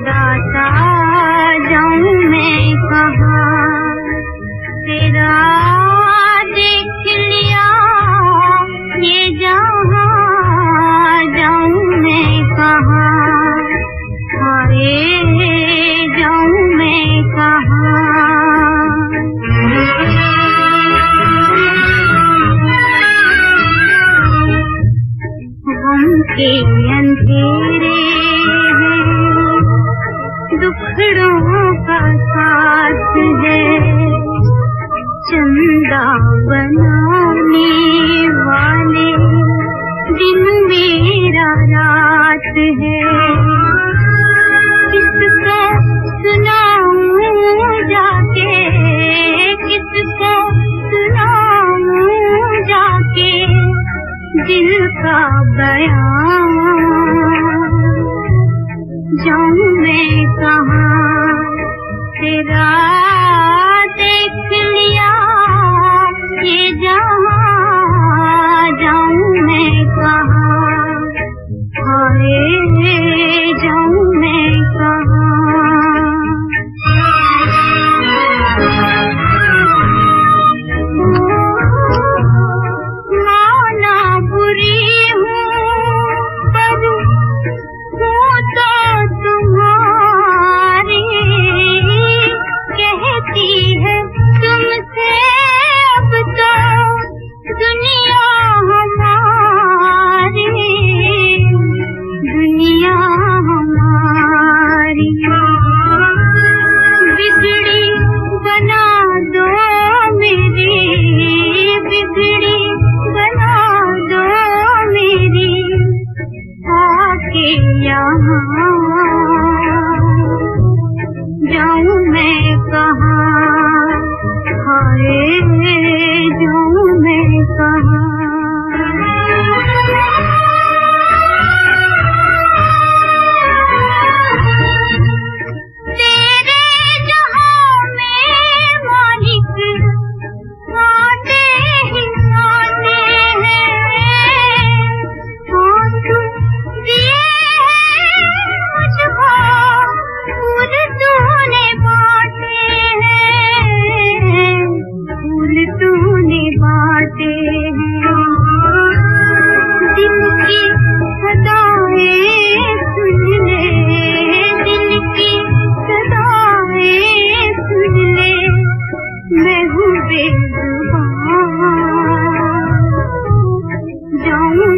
दाता जाऊं मैं कहाँ, तेरा देख लिया ये जहाँ, जाऊं मैं कहाँ, हाय जाऊं मैं कहाँ। गम के अंधेरे हैं, दुखड़ों का साथ है, चंदा बनाने वाले दिन मेरा रात है। किसको सुनाऊं जाके, किसको सुनाऊं जाके दिल का बयां, जाऊं मैं कहाँ, तेरा देख लिया ये जहाँ, जाऊं मैं कहाँ, हाय जाऊं मैं कहाँ। माना बुरी हूँ पर हूँ तो तुम्हारी, कहती है तुमसे अब तो दुनिया हमारी, दुनिया हमारी। बिगड़ी बना दो मेरी, बिगड़ी बना दो मेरी, आके यहाँ, जाऊं मैं कहाँ, हाय जाऊं मैं कहाँ। जाऊं